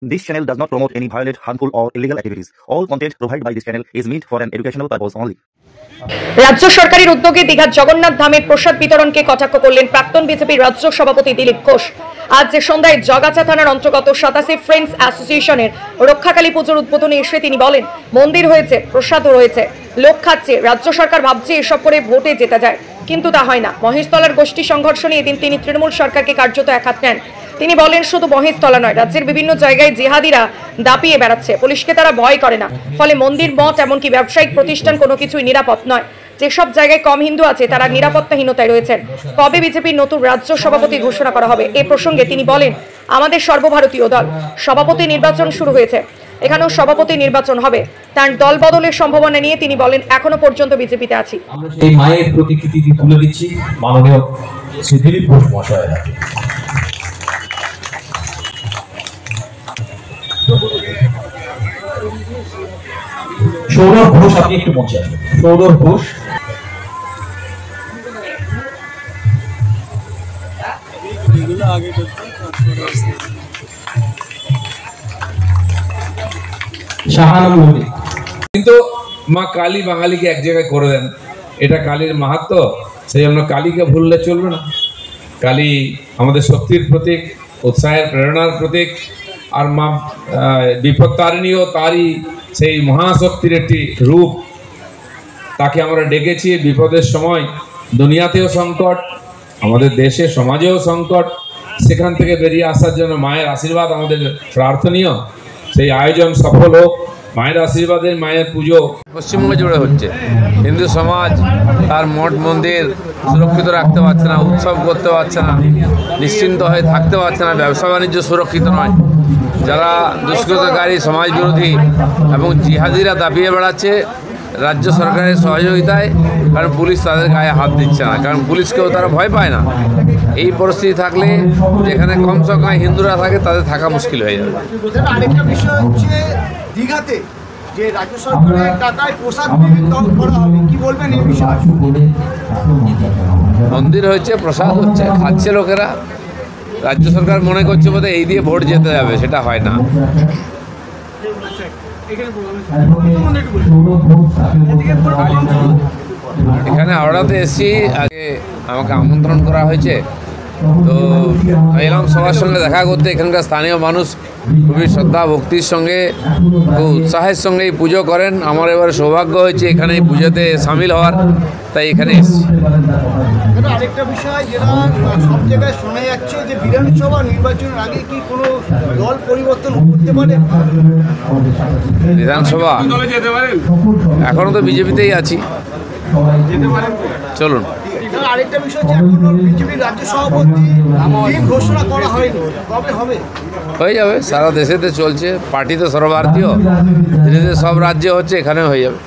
This channel does not promote any violent, harmful, or illegal activities. All content provided by this channel is meant for an educational purpose only. রাজ্য সরকারের উদ্যোগে দীঘার জগন্নাথ ধামের প্রসাদ বিতরণকে কটাক্ষ করলেন প্রাক্তন বিজেপির রাজ্য সভাপতি দিলীপ ঘোষ। আজ সন্ধ্যায় জগাছা থানার অন্তর্গত 87 ফ্রেন্ডস অ্যাসোসিয়েশনের রক্ষাকালী পুজোর উদ্বোধনে এসে তিনি বলেন, মন্দির হয়েছে, প্রসাদও রয়েছে, লোক খাচ্ছে, রাজ্য সরকার ভাবছে এসব করে ভোটে জেতা যায়, কিন্তু তা হয় না। মহেশতলার গোষ্ঠী সংঘর্ষ নিয়ে এদিন তিনি তৃণমূল সরকারকে কার্যত একহাত নেন। তিনি বলেন, শুধু মহেশতলা নয়, রাজ্যের বিভিন্ন জায়গায় জিহাদিরা দাপিয়ে বেড়াচ্ছে, পুলিশকে তারা ভয় করে না, ফলে মন্দির, মঠ, এমনকি ব্যবসায়িক প্রতিষ্ঠান কোনো কিছুই নিরাপদ নয়। যেসব জায়গায় কম হিন্দু আছে তারা নিরাপত্তাহীনতায় রয়েছেন। কবে বিজেপির নতুন রাজ্য সভাপতি ঘোষণা করা হবে এ প্রসঙ্গে তিনি বলেন, আমাদের সর্বভারতীয় দল সভাপতি নির্বাচন শুরু হয়েছে, এখানেও সভাপতি নির্বাচন হবে। তার দল বদলের সম্ভাবনা নিয়ে তিনি বলেন, এখনো পর্যন্ত বিজেপিতে আছি। এই মায়ের প্রতিকৃতি তুলে দিচ্ছি মাননীয় শ্রী দিলীপ ঘোষ মহাশয়ের হাতে। সৌরভ ঘোষ, আপনি একটু মঞ্চে আসবেন। সৌরভ ঘোষ, কিন্তু মা কালী বাঙালিকে এক জায়গায় করে দেন, এটা কালীর মাহাত্ম্য। সেই জন্য কালীকে ভুললে চলবে না। কালী আমাদের শক্তির প্রতীক, উৎসাহের, প্রেরণার প্রতীক। আর মা বিপত্তারিণীও তারই সেই মহাশক্তির একটি রূপ। তাকে আমরা ডেকেছি বিপদের সময়। দুনিয়াতেও সংকট, আমাদের দেশে সমাজেও সংকট, সেখান থেকে বেরিয়ে আসার জন্য মায়ের আশীর্বাদ আমাদের প্রার্থনীয়। সেই আয়োজন সফল হোক, মায়ের আশীর্বাদে মায়ের পুজো। পশ্চিমবঙ্গে জুড়ে হচ্ছে, হিন্দু সমাজ তার মঠ মন্দির সুরক্ষিত রাখতে পারছে না, উৎসব করতে পারছে না, নিশ্চিন্ত হয়ে থাকতে পারছে না, ব্যবসা বাণিজ্য সুরক্ষিত নয়। যারা দুষ্কৃতকারী, সমাজ বিরোধী এবং জিহাদিরা দাপিয়ে বেড়াচ্ছে রাজ্য সরকারের সহযোগিতায়, কারণ পুলিশ তাদের গায়ে হাত দিচ্ছে না, কারণ পুলিশকেও তারা ভয় পায় না। এই পরিস্থিতি থাকলে যেখানে কম সংখ্যায় হিন্দুরা থাকে তাদের থাকা মুশকিল হয়ে যাবে। আরেকটা বিষয় হচ্ছে দীঘাতে যে রাজ্য সরকারের টাকায় প্রসাদ বিতরণ করা হবে, কি বলবেন এই বিষয়ে? মন্দির হয়েছে, প্রসাদ হচ্ছে, খাচ্ছে লোকেরা। রাজ্য সরকার মনে করছে বোধহয় এই দিয়ে ভোট যেতে যাবে, সেটা হয় না। এখানে হাওড়াতে এসেছি, আগে আমাকে আমন্ত্রণ করা হয়েছে, তো এলাম সবার সঙ্গে দেখা করতে। এখানকার স্থানীয় মানুষ খুবই শ্রদ্ধা ভক্তির সঙ্গে, খুব উৎসাহের সঙ্গে এই পুজো করেন। আমার এবারে সৌভাগ্য হয়েছে এখানে এই পুজোতে সামিল হওয়ার, তাই এখানে এসেছি। আরেকটা বিষয় যেটা সব জায়গায় শোনা যাচ্ছে যে বিধানসভা নির্বাচনের আগে কি কোনো দল পরিবর্তন করতে পারে? বিধানসভা এখনো তো বিজেপিতেই আছি, চলুন। আরেকটা বিষয় যে এখনো বিজেপির রাজ্য সভাপতি ঘোষণা করা হয়নি, কবে হবে? হয়ে যাবে, সারা দেশেতে চলছে, পার্টি তো সর্বভারতীয়, ধীরে ধীরে সব রাজ্যে হচ্ছে, এখানেও হয়ে যাবে।